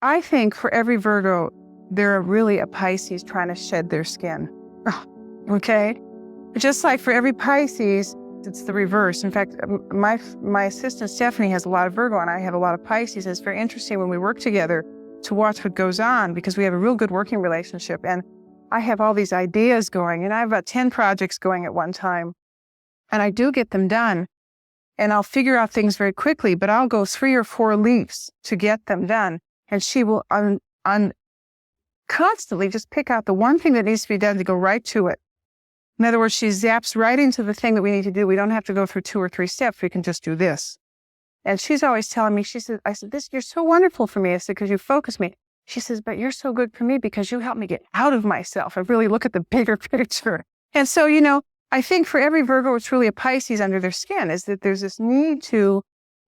I think for every Virgo, there are really a Pisces trying to shed their skin. Okay? Just like for every Pisces, it's the reverse. In fact, my assistant Stephanie has a lot of Virgo and I have a lot of Pisces. And it's very interesting when we work together to watch what goes on because we have a real good working relationship. And I have all these ideas going and I have about 10 projects going at one time. And I do get them done. And I'll figure out things very quickly, but I'll go 3 or 4 leaps to get them done. And she will constantly just pick out the one thing that needs to be done to go right to it. In other words, she zaps right into the thing that we need to do. We don't have to go through 2 or 3 steps. We can just do this. And she's always telling me, I said, you're so wonderful for me. I said, because you focus me. She says, but you're so good for me because you help me get out of myself. I really look at the bigger picture. And so, I think for every Virgo, it's really a Pisces under their skin, is that there's this need to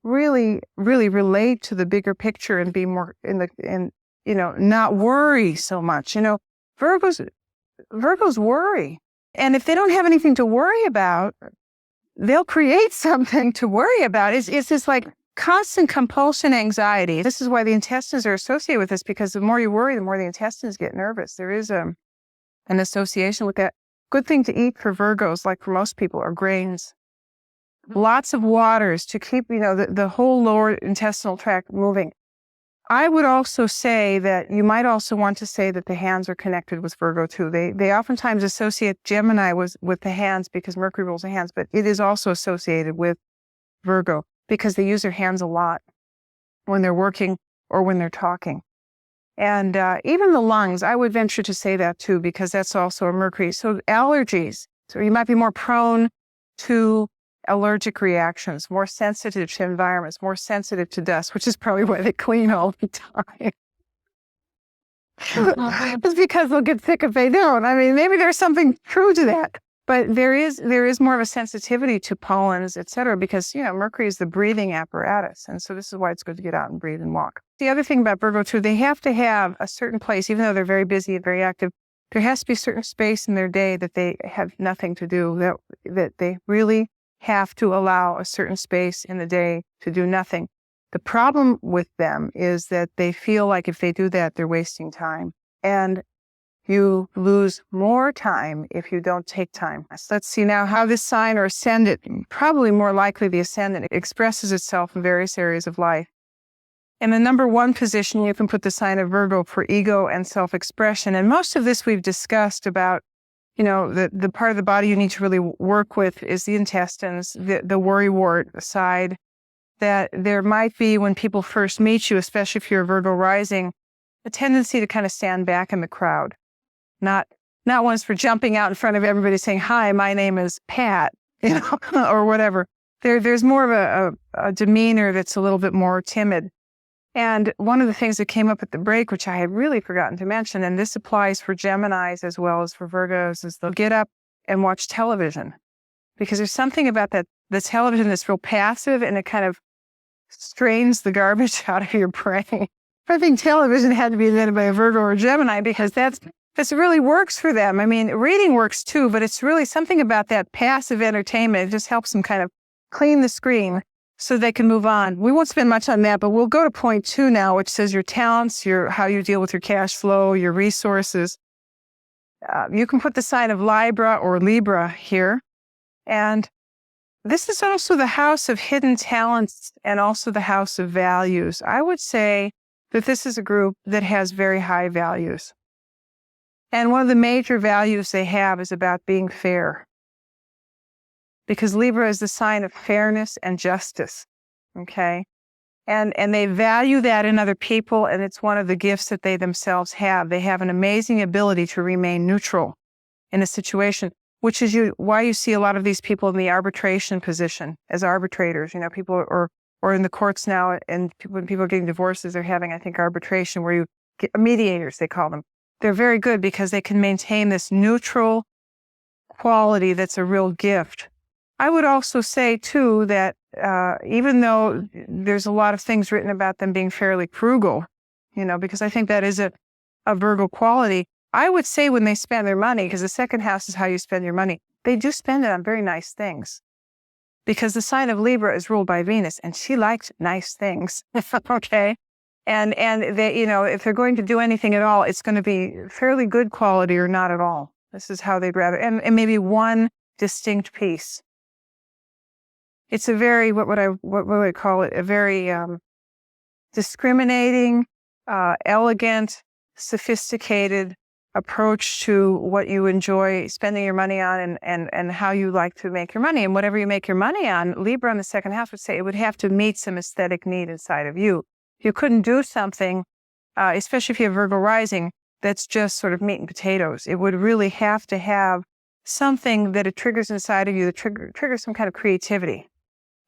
really, really relate to the bigger picture and be more not worry so much. Virgos worry. And if they don't have anything to worry about, they'll create something to worry about. It's this like constant compulsion anxiety. This is why the intestines are associated with this, because the more you worry, the more the intestines get nervous. There is an association with that. Good thing to eat for Virgos, like for most people, are grains. Lots of waters to keep, the whole lower intestinal tract moving. I would also say that you might also want to say that the hands are connected with Virgo too. They oftentimes associate Gemini with the hands because Mercury rules the hands, but it is also associated with Virgo because they use their hands a lot when they're working or when they're talking. And even the lungs, I would venture to say that too, because that's also a Mercury. So allergies, so you might be more prone to allergic reactions, more sensitive to environments, more sensitive to dust, which is probably why they clean all the time. It's because they'll get sick if they don't. I mean, maybe there's something true to that. But there is more of a sensitivity to pollens, et cetera, because, Mercury is the breathing apparatus. And so this is why it's good to get out and breathe and walk. The other thing about Virgo, too, they have to have a certain place, even though they're very busy and very active, there has to be a certain space in their day that they have nothing to do, that they really have to allow a certain space in the day to do nothing. The problem with them is that they feel like if they do that, they're wasting time. And you lose more time if you don't take time. So let's see now how this sign or ascendant, probably more likely the ascendant, expresses itself in various areas of life. In the number 1 position, you can put the sign of Virgo for ego and self-expression. And most of this we've discussed about, the part of the body you need to really work with is the intestines, the worrywart side, that there might be when people first meet you, especially if you're a Virgo rising, a tendency to kind of stand back in the crowd. Not ones for jumping out in front of everybody saying, hi, my name is Pat, or whatever. There's more of a demeanor that's a little bit more timid. And one of the things that came up at the break, which I had really forgotten to mention, and this applies for Geminis as well as for Virgos, is they'll get up and watch television. Because there's something about the television that's real passive and it kind of strains the garbage out of your brain. I think television had to be invented by a Virgo or a Gemini because this really works for them. I mean, reading works too, but it's really something about that passive entertainment. It just helps them kind of clean the screen so they can move on. We won't spend much on that, but we'll go to point 2 now, which says your talents, how you deal with your cash flow, your resources. You can put the sign of Libra or Libra here. And this is also the house of hidden talents and also the house of values. I would say that this is a group that has very high values. And one of the major values they have is about being fair. Because Libra is the sign of fairness and justice, okay? And they value that in other people, and it's one of the gifts that they themselves have. They have an amazing ability to remain neutral in a situation, which is why you see a lot of these people in the arbitration position as arbitrators. People or in the courts now, and when people are getting divorces, they're having, I think, arbitration where you get mediators, they call them. They're very good because they can maintain this neutral quality that's a real gift. I would also say, too, that even though there's a lot of things written about them being fairly frugal, because I think that is a Virgo quality, I would say when they spend their money, because the second house is how you spend your money, they do spend it on very nice things. Because the sign of Libra is ruled by Venus, and she likes nice things, okay? And they, if they're going to do anything at all, it's going to be fairly good quality or not at all. This is how they'd rather, and maybe one distinct piece. It's a very, what would I call it? A very discriminating, elegant, sophisticated approach to what you enjoy spending your money on and how you like to make your money. And whatever you make your money on, Libra in the second house would say it would have to meet some aesthetic need inside of you. You couldn't do something, especially if you have Virgo rising, that's just sort of meat and potatoes. It would really have to have something that it triggers inside of you that triggers some kind of creativity.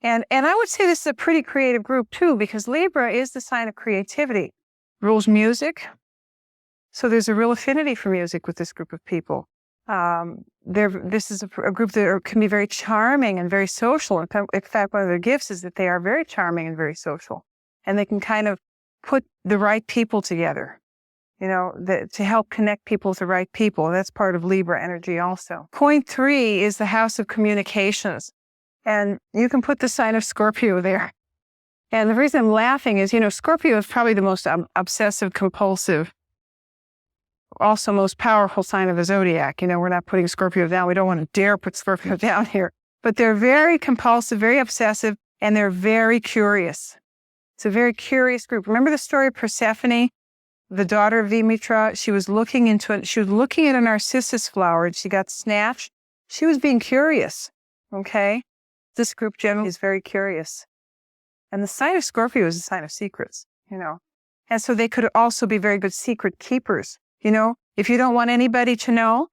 And I would say this is a pretty creative group too, because Libra is the sign of creativity. Rules music. So there's a real affinity for music with this group of people. This is a group that can be very charming and very social. In fact, one of their gifts is that they are very charming and very social. And they can kind of put the right people together, to help connect people with the right people. That's part of Libra energy also. Point 3 is the house of communications. And you can put the sign of Scorpio there. And the reason I'm laughing is, Scorpio is probably the most obsessive, compulsive, also most powerful sign of the zodiac. We're not putting Scorpio down. We don't want to dare put Scorpio down here. But they're very compulsive, very obsessive, and they're very curious. It's a very curious group. Remember the story of Persephone, the daughter of Demeter? She was looking into it. She was looking at a narcissus flower and she got snatched. She was being curious. Okay? This group generally is very curious. And the sign of Scorpio is a sign of secrets, And so they could also be very good secret keepers. If you don't want anybody to know,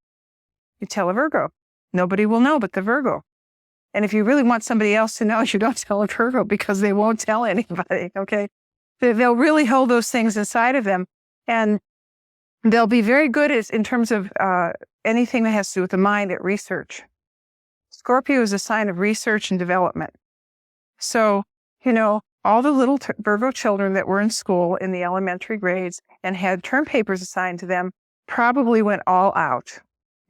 you tell a Virgo. Nobody will know but the Virgo. And if you really want somebody else to know, you don't tell a Virgo because they won't tell anybody, okay? They'll really hold those things inside of them. And they'll be very good in terms of anything that has to do with the mind at research. Scorpio is a sign of research and development. So, all the little Virgo children that were in school in the elementary grades and had term papers assigned to them probably went all out.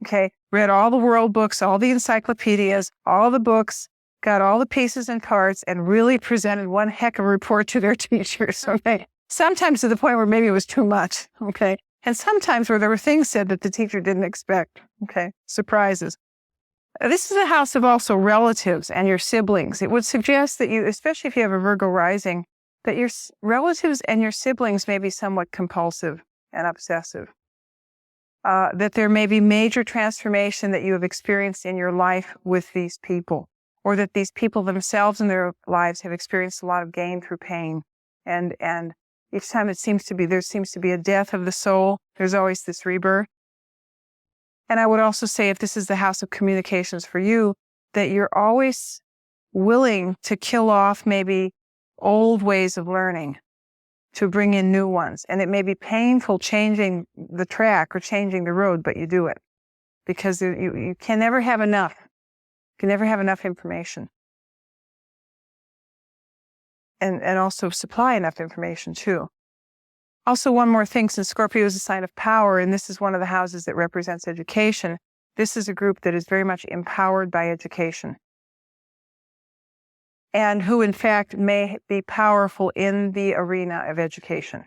Okay, read all the world books, all the encyclopedias, all the books, got all the pieces and parts, and really presented one heck of a report to their teachers. Okay, sometimes to the point where maybe it was too much. Okay, and sometimes where there were things said that the teacher didn't expect. Okay, surprises. This is a house of also relatives and your siblings. It would suggest that you, especially if you have a Virgo rising, that your relatives and your siblings may be somewhat compulsive and obsessive. That there may be major transformation that you have experienced in your life with these people, or that these people themselves in their lives have experienced a lot of gain through pain. And each time there seems to be a death of the soul, there's always this rebirth. And I would also say, if this is the house of communications for you, that you're always willing to kill off maybe old ways of learning to bring in new ones. And it may be painful changing the track or changing the road, but you do it because you can never have enough. You can never have enough information. And also supply enough information too. Also, one more thing, since Scorpio is a sign of power, and this is one of the houses that represents education, this is a group that is very much empowered by education. And who, in fact, may be powerful in the arena of education.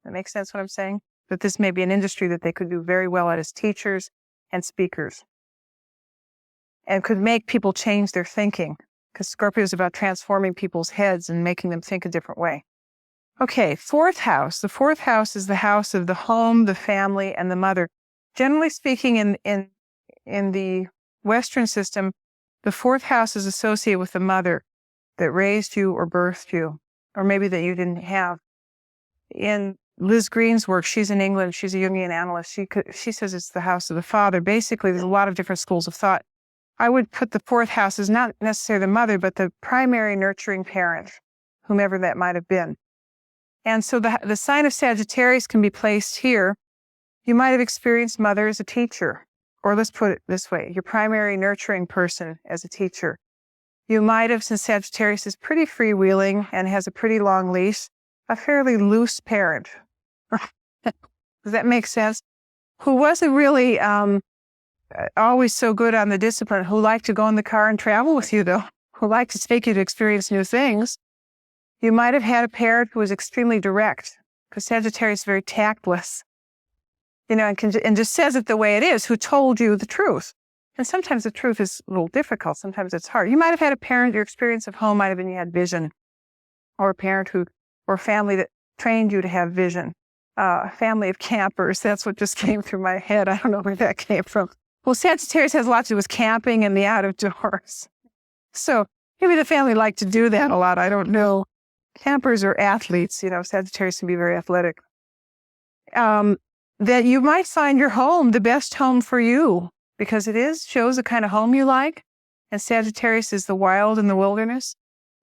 That makes sense what I'm saying? That this may be an industry that they could do very well at as teachers and speakers. And could make people change their thinking, because Scorpio is about transforming people's heads and making them think a different way. Okay, fourth house. The fourth house is the house of the home, the family, and the mother. Generally speaking, in the Western system, the fourth house is associated with the mother that raised you or birthed you, or maybe that you didn't have. In Liz Green's work, she's in England, she's a Jungian analyst, she says it's the house of the father. Basically, there's a lot of different schools of thought. I would put the fourth house as not necessarily the mother, but the primary nurturing parent, whomever that might have been. And so the sign of Sagittarius can be placed here. You might have experienced mother as a teacher, or let's put it this way, your primary nurturing person as a teacher. You might have, since Sagittarius is pretty freewheeling and has a pretty long leash, a fairly loose parent. Does that make sense? Who wasn't really always so good on the discipline, who liked to go in the car and travel with you, though, who liked to take you to experience new things. You might have had a parent who was extremely direct, because Sagittarius is very tactless, and just says it the way it is, who told you the truth. And sometimes the truth is a little difficult. Sometimes it's hard. You might have had a parent, your experience of home might have been you had vision, or a parent or a family that trained you to have vision. A family of campers, that's what just came through my head. I don't know where that came from. Well, Sagittarius has a lot to do with camping and the out of doors. So maybe the family liked to do that a lot. I don't know. Campers are athletes. Sagittarius can be very athletic. That you might find your home the best home for you, because shows the kind of home you like. And Sagittarius is the wild and the wilderness.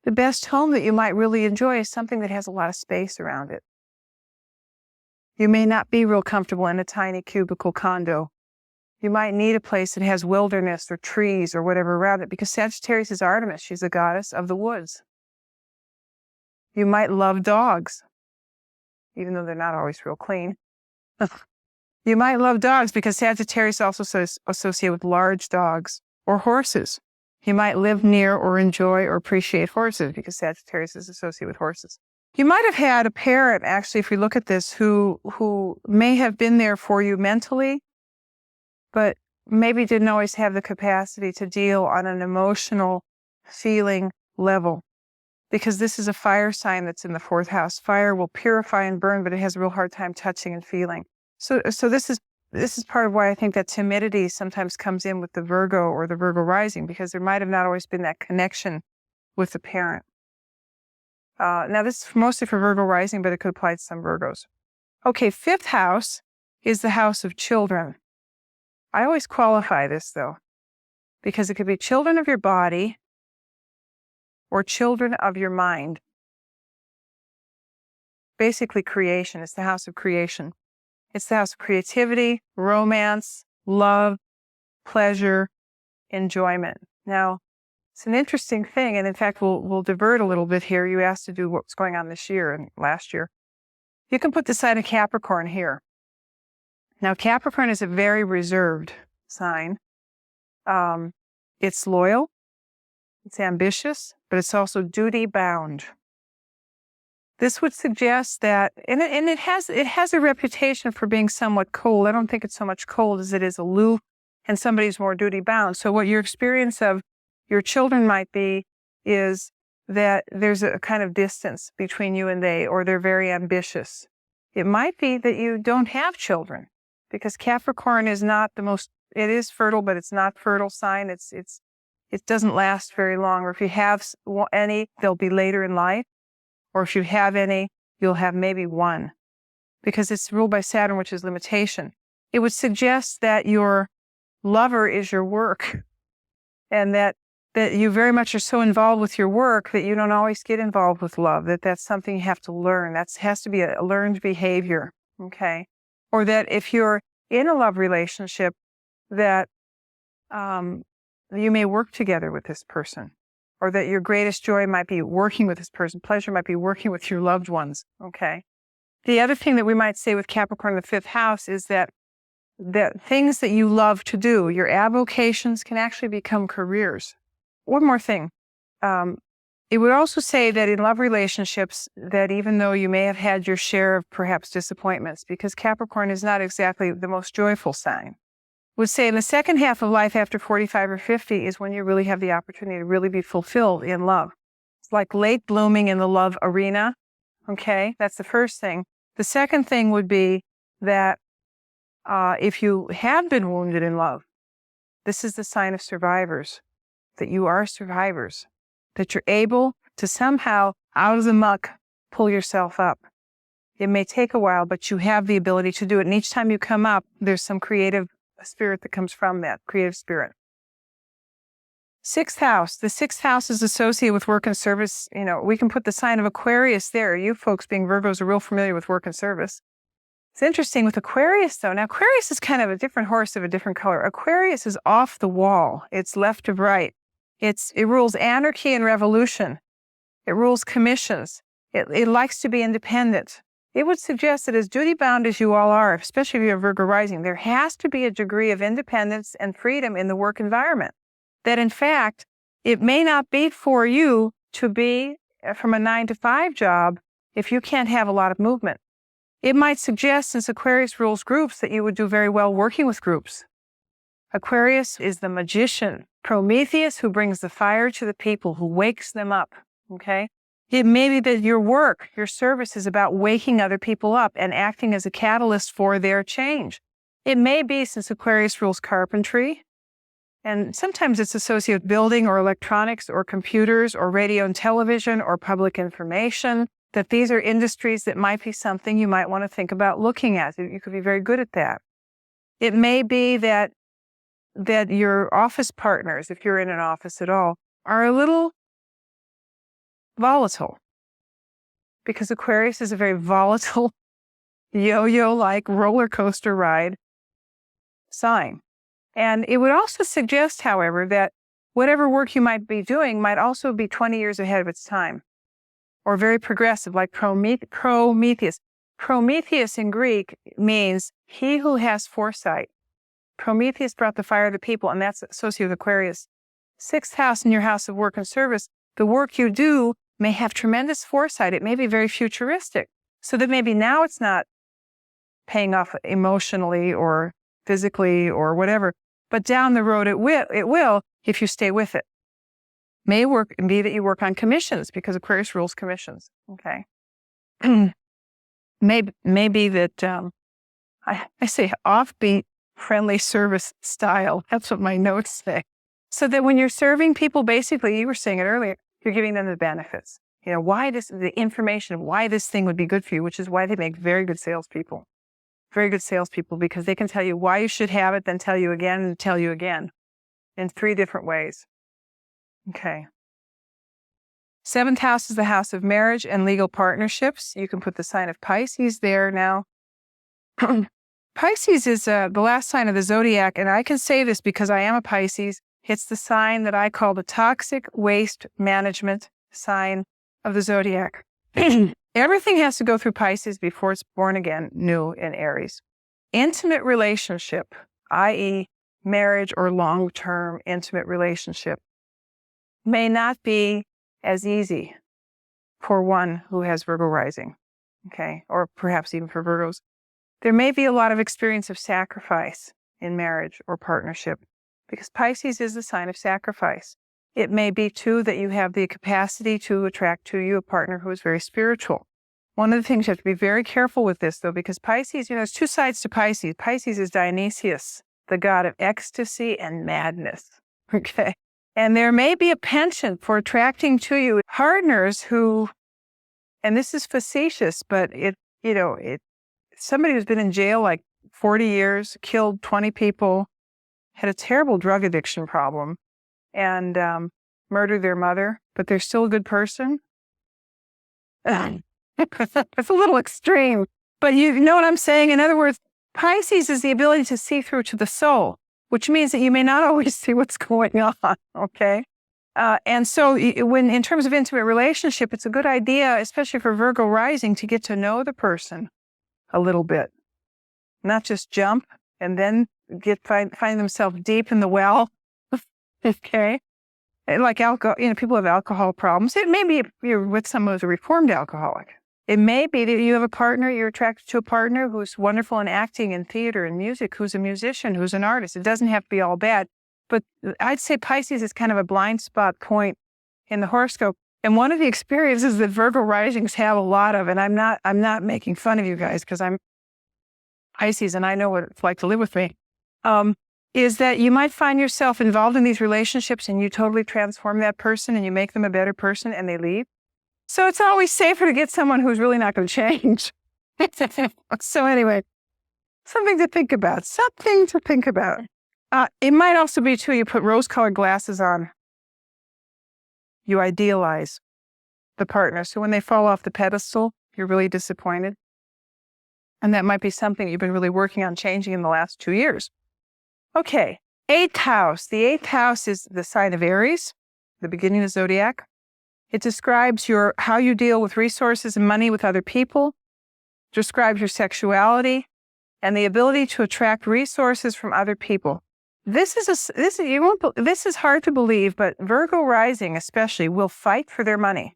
The best home that you might really enjoy is something that has a lot of space around it. You may not be real comfortable in a tiny cubicle condo. You might need a place that has wilderness or trees or whatever around it, because Sagittarius is Artemis. She's the goddess of the woods. You might love dogs, even though they're not always real clean. You might love dogs because Sagittarius also associated with large dogs or horses. You might live near or enjoy or appreciate horses because Sagittarius is associated with horses. You might have had a parent, actually, if we look at this, who may have been there for you mentally, but maybe didn't always have the capacity to deal on an emotional feeling level. Because this is a fire sign that's in the 4th house. Fire will purify and burn, but it has a real hard time touching and feeling. So this is part of why I think that timidity sometimes comes in with the Virgo or the Virgo rising, because there might have not always been that connection with the parent. Now, this is mostly for Virgo rising, but it could apply to some Virgos. Okay, 5th house is the house of children. I always qualify this, though, because it could be children of your body or children of your mind. Basically, creation. It's the house of creation. It's the house of creativity, romance, love, pleasure, enjoyment. Now, it's an interesting thing, and in fact, we'll divert a little bit here. You asked to do what's going on this year and last year. You can put the sign of Capricorn here. Now, Capricorn is a very reserved sign. It's loyal, it's ambitious, but it's also duty-bound. This would suggest that, and it has a reputation for being somewhat cold. I don't think it's so much cold as it is aloof, and somebody's more duty-bound. So what your experience of your children might be is that there's a kind of distance between you and they, or they're very ambitious. It might be that you don't have children, because Capricorn is not it is fertile, but it's not fertile sign. It doesn't last very long. Or if you have any, they'll be later in life. Or if you have any, you'll have maybe one, because it's ruled by Saturn, which is limitation. It would suggest that your lover is your work, and that you very much are so involved with your work that you don't always get involved with love, that's something you have to learn. That has to be a learned behavior, okay? Or that if you're in a love relationship, that you may work together with this person, or that your greatest joy might be working with this person. Pleasure might be working with your loved ones, okay? The other thing that we might say with Capricorn in the 5th house is that things that you love to do, your avocations, can actually become careers. One more thing. It would also say that in love relationships, that even though you may have had your share of perhaps disappointments, because Capricorn is not exactly the most joyful sign, would say in the second half of life after 45 or 50 is when you really have the opportunity to really be fulfilled in love. It's like late blooming in the love arena, okay? That's the first thing. The second thing would be that if you have been wounded in love, this is the sign of survivors, that you are survivors, that you're able to somehow, out of the muck, pull yourself up. It may take a while, but you have the ability to do it. And each time you come up, there's some creative spirit that comes from that, creative spirit. 6th house. The 6th house is associated with work and service. We can put the sign of Aquarius there. You folks being Virgos are real familiar with work and service. It's interesting with Aquarius, though. Now, Aquarius is kind of a different horse of a different color. Aquarius is off the wall. It's left of right. It rules anarchy and revolution. It rules commissions. It likes to be independent. It would suggest that as duty-bound as you all are, especially if you're Virgo rising, there has to be a degree of independence and freedom in the work environment. That, in fact, it may not be for you to be from a 9-to-5 job if you can't have a lot of movement. It might suggest, since Aquarius rules groups, that you would do very well working with groups. Aquarius is the magician, Prometheus, who brings the fire to the people, who wakes them up, okay? It may be that your work, your service is about waking other people up and acting as a catalyst for their change. It may be, since Aquarius rules carpentry, and sometimes it's associated with building or electronics or computers or radio and television or public information, that these are industries that might be something you might want to think about looking at. You could be very good at that. It may be that your office partners, if you're in an office at all, are a little volatile, because Aquarius is a very volatile, yo-yo-like roller coaster ride sign. And it would also suggest, however, that whatever work you might be doing might also be 20 years ahead of its time, or very progressive, like Prometheus. Prometheus in Greek means he who has foresight. Prometheus brought the fire to the people, and that's associated with Aquarius. 6th house in your house of work and service, the work you do may have tremendous foresight. It may be very futuristic, so that maybe now it's not paying off emotionally or physically or whatever, but down the road it will if you stay with it. May be that you work on commissions, because Aquarius rules commissions. Okay. Maybe that I say offbeat, friendly service style. That's what my notes say. So that when you're serving people, basically, you were saying it earlier, you're giving them the benefits. You know, the information of why this thing would be good for you, which is why they make very good salespeople. Very good salespeople, because they can tell you why you should have it, then tell you again and tell you again in 3 different ways. Okay. 7th house is the house of marriage and legal partnerships. You can put the sign of Pisces there now. Pisces is the last sign of the zodiac, and I can say this because I am a Pisces. It's the sign that I call the toxic waste management sign of the zodiac. Everything has to go through Pisces before it's born again, new in Aries. Intimate relationship, i.e. marriage or long-term intimate relationship, may not be as easy for one who has Virgo rising, okay, or perhaps even for Virgos. There may be a lot of experience of sacrifice in marriage or partnership, because Pisces is the sign of sacrifice. It may be, too, that you have the capacity to attract to you a partner who is very spiritual. One of the things you have to be very careful with this, though, because Pisces, there's 2 sides to Pisces. Pisces is Dionysius, the god of ecstasy and madness, okay? And there may be a penchant for attracting to you partners who, and this is facetious, but somebody who's been in jail like 40 years, killed 20 people, had a terrible drug addiction problem, and murdered their mother, but they're still a good person. It's a little extreme, but you know what I'm saying? In other words, Pisces is the ability to see through to the soul, which means that you may not always see what's going on, okay? And so in terms of intimate relationship, it's a good idea, especially for Virgo rising, to get to know the person a little bit. Not just jump and then find themselves deep in the well. Okay. Like alcohol, people have alcohol problems. It may be you're with someone who's a reformed alcoholic. It may be that you have a partner, you're attracted to a partner who's wonderful in acting and theater and music, who's a musician, who's an artist. It doesn't have to be all bad. But I'd say Pisces is kind of a blind spot point in the horoscope. And one of the experiences that Virgo risings have a lot of, and I'm not making fun of you guys because I'm Pisces and I know what it's like to live with me, is that you might find yourself involved in these relationships and you totally transform that person and you make them a better person and they leave. So it's always safer to get someone who's really not going to change. So anyway, something to think about. It might also be, too, you put rose-colored glasses on. You idealize the partner. So when they fall off the pedestal, you're really disappointed. And that might be something you've been really working on changing in the last 2 years. Okay, 8th house. The 8th house is the sign of Aries, the beginning of the zodiac. It describes how you deal with resources and money with other people, describes your sexuality, and the ability to attract resources from other people. This is hard to believe, but Virgo rising especially will fight for their money.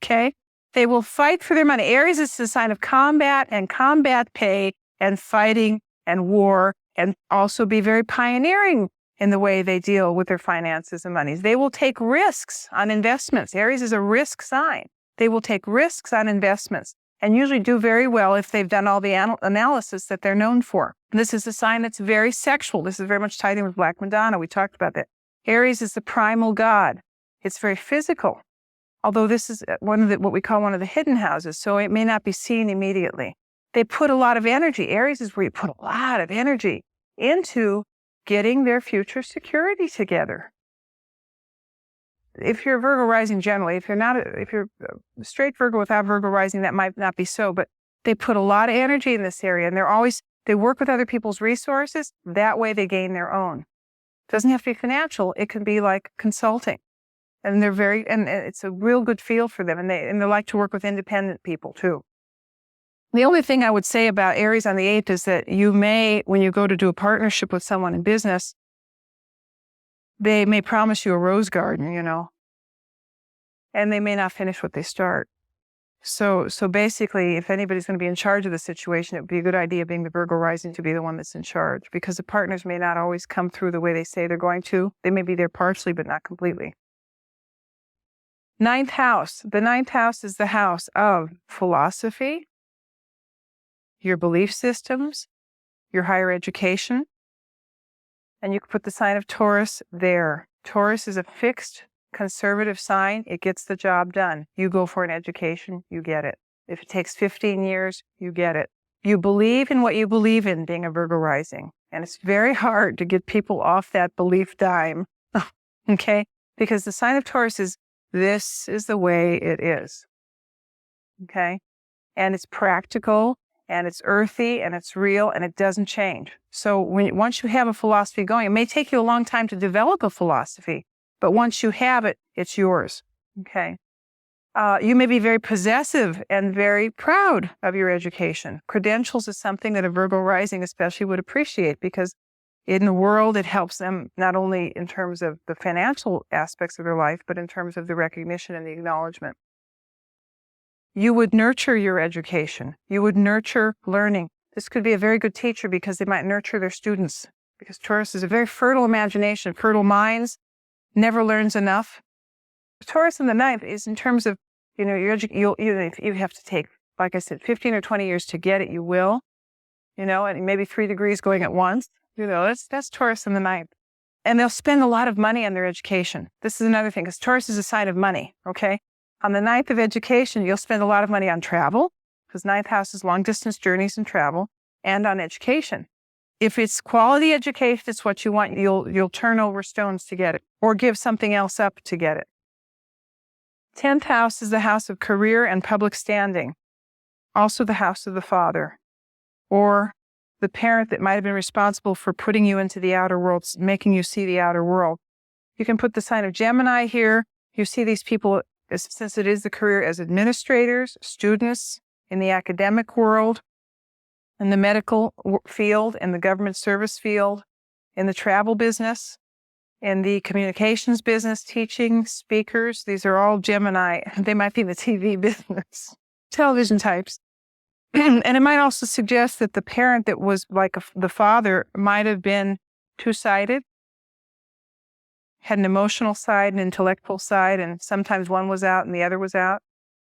Okay? They will fight for their money. Aries is the sign of combat and combat pay and fighting and war, and also be very pioneering in the way they deal with their finances and monies. They will take risks on investments. Aries is a risk sign. They will take risks on investments and usually do very well if they've done all the analysis that they're known for. This is a sign that's very sexual. This is very much tied in with Black Madonna. We talked about that. Aries is the primal god. It's very physical, although this is what we call one of the hidden houses, so it may not be seen immediately. They put a lot of energy. Aries is where you put a lot of energy into getting their future security together. If you're a Virgo rising generally, if you're a straight Virgo without Virgo rising, that might not be so, but they put a lot of energy in this area, and they work with other people's resources. That way they gain their own. It doesn't have to be financial. It can be like consulting. And and it's a real good field for them. And they like to work with independent people too. The only thing I would say about Aries on the 8th is that you may, when you go to do a partnership with someone in business, they may promise you a rose garden, and they may not finish what they start. So basically, if anybody's going to be in charge of the situation, it would be a good idea, being the Virgo rising, to be the one that's in charge, because the partners may not always come through the way they say they're going to. They may be there partially, but not completely. 9th house. The 9th house is the house of philosophy, your belief systems, your higher education. And you can put the sign of Taurus there. Taurus is a fixed, conservative sign. It gets the job done. You go for an education, you get it. If it takes 15 years, you get it. You believe in what you believe in, being a Virgo rising. And it's very hard to get people off that belief dime, okay? Because the sign of Taurus is, this is the way it is, okay? And it's practical, and it's earthy, and it's real, and it doesn't change. So once you have a philosophy going, it may take you a long time to develop a philosophy, but once you have it, it's yours, okay? You may be very possessive and very proud of your education. Credentials is something that a Virgo rising especially would appreciate, because in the world, it helps them not only in terms of the financial aspects of their life, but in terms of the recognition and the acknowledgement. You would nurture your education. You would nurture learning. This could be a very good teacher, because they might nurture their students, because Taurus is a very fertile imagination, fertile minds, never learns enough. Taurus in the 9th is in terms of, you have to take, like I said, 15 or 20 years to get it, you will, and maybe 3 degrees going at once. That's Taurus in the 9th. And they'll spend a lot of money on their education. This is another thing, because Taurus is a sign of money, okay? On the 9th of education, you'll spend a lot of money on travel, because 9th house is long-distance journeys and travel, and on education. If it's quality education, it's what you want, you'll turn over stones to get it, or give something else up to get it. 10th house is the house of career and public standing, also the house of the father, or the parent that might have been responsible for putting you into the outer world, making you see the outer world. You can put the sign of Gemini here. You see these people, since it is the career, as administrators, students, in the academic world, in the medical field, in the government service field, in the travel business, in the communications business, teaching, speakers. These are all Gemini. They might be in the TV business, television types. And it might also suggest that the parent that was like the father might have been two-sided, had an emotional side, an intellectual side, and sometimes one was out and the other was out.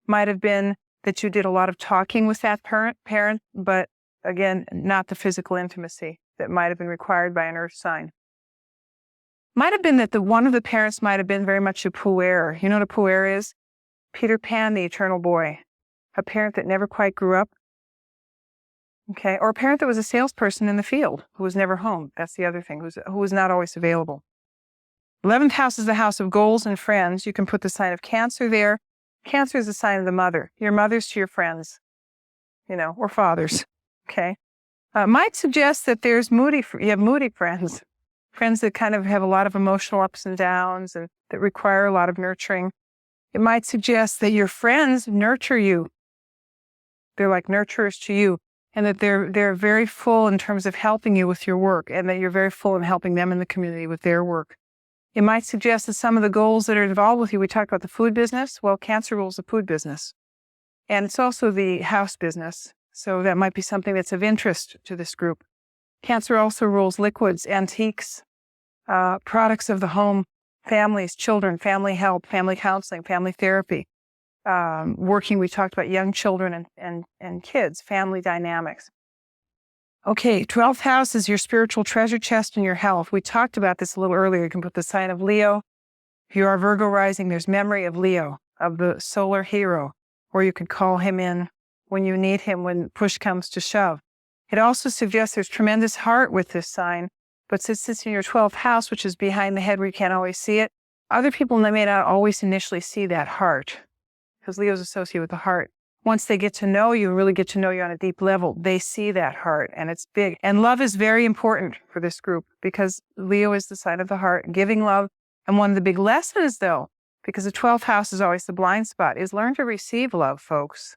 Might have been that you did a lot of talking with that parent, but again, not the physical intimacy that might have been required by an earth sign. Might have been that one of the parents might have been very much a puer. You know what a puer is? Peter Pan, the eternal boy. A parent that never quite grew up. Okay, or a parent that was a salesperson in the field who was never home. That's the other thing, who was not always available. 11th house is the house of goals and friends. You can put the sign of Cancer there. Cancer is the sign of the mother. Your mother's to your friends, or fathers. Okay, might suggest that you have moody friends, friends that kind of have a lot of emotional ups and downs and that require a lot of nurturing. It might suggest that your friends nurture you. They're like nurturers to you, and that they're very full in terms of helping you with your work, and that you're very full in helping them in the community with their work. It might suggest that some of the goals that are involved with you, we talked about the food business. Well, Cancer rules the food business. And it's also the house business. So that might be something that's of interest to this group. Cancer also rules liquids, antiques, products of the home, families, children, family help, family counseling, family therapy. Working, we talked about young children and kids, family dynamics. Okay, 12th house is your spiritual treasure chest and your health. We talked about this a little earlier. You can put the sign of Leo. If you are Virgo rising, there's memory of Leo, of the solar hero, or you could call him in when you need him, when push comes to shove. It also suggests there's tremendous heart with this sign, but since it's in your 12th house, which is behind the head where you can't always see it, other people may not always initially see that heart, because Leo's associated with the heart. Once they get to know you, really get to know you on a deep level, they see that heart, and it's big. And love is very important for this group, because Leo is the sign of the heart, giving love. And one of the big lessons, though, because the 12th house is always the blind spot, is learn to receive love, folks.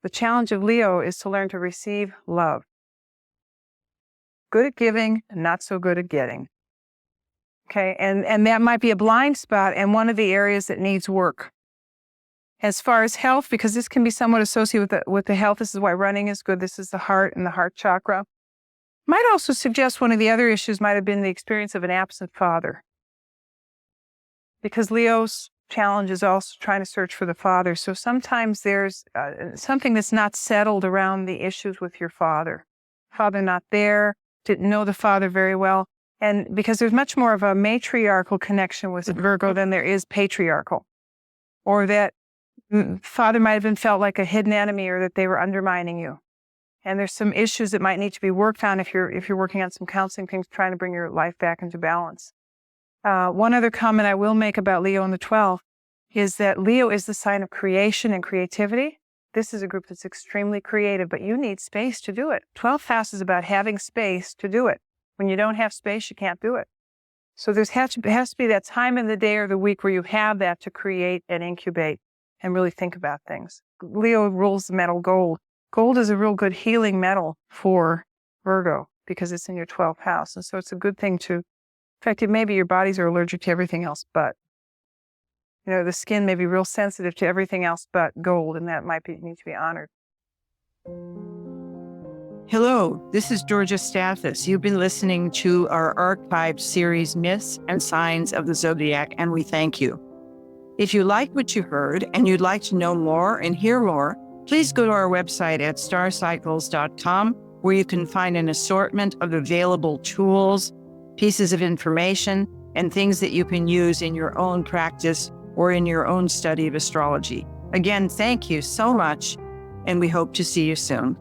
The challenge of Leo is to learn to receive love. Good at giving, and not so good at getting. Okay, and that might be a blind spot and one of the areas that needs work. As far as health, because this can be somewhat associated with the health, this is why running is good. This is the heart and the heart chakra. Might also suggest one of the other issues might have been the experience of an absent father. Because Leo's challenge is also trying to search for the father. So sometimes there's something that's not settled around the issues with your father. Father not there, didn't know the father very well. And because there's much more of a matriarchal connection with Virgo than there is patriarchal. Or that father might have been felt like a hidden enemy, or that they were undermining you. And there's some issues that might need to be worked on if you're working on some counseling things, trying to bring your life back into balance. One other comment I will make about Leo in the 12th is that Leo is the sign of creation and creativity. This is a group that's extremely creative, but you need space to do it. 12th house is about having space to do it. When you don't have space, you can't do it. So there has to be that time in the day or the week where you have that to create and incubate and really think about things. Leo rules the metal gold. Gold is a real good healing metal for Virgo because it's in your 12th house. And so it's a good thing to, in fact, maybe your bodies are allergic to everything else but. The skin may be real sensitive to everything else but gold, and that need to be honored. Hello, this is Georgia Stathis. You've been listening to our archived series, Myths and Signs of the Zodiac, and we thank you. If you like what you heard and you'd like to know more and hear more, please go to our website at starcycles.com, where you can find an assortment of available tools, pieces of information, and things that you can use in your own practice or in your own study of astrology. Again, thank you so much, and we hope to see you soon.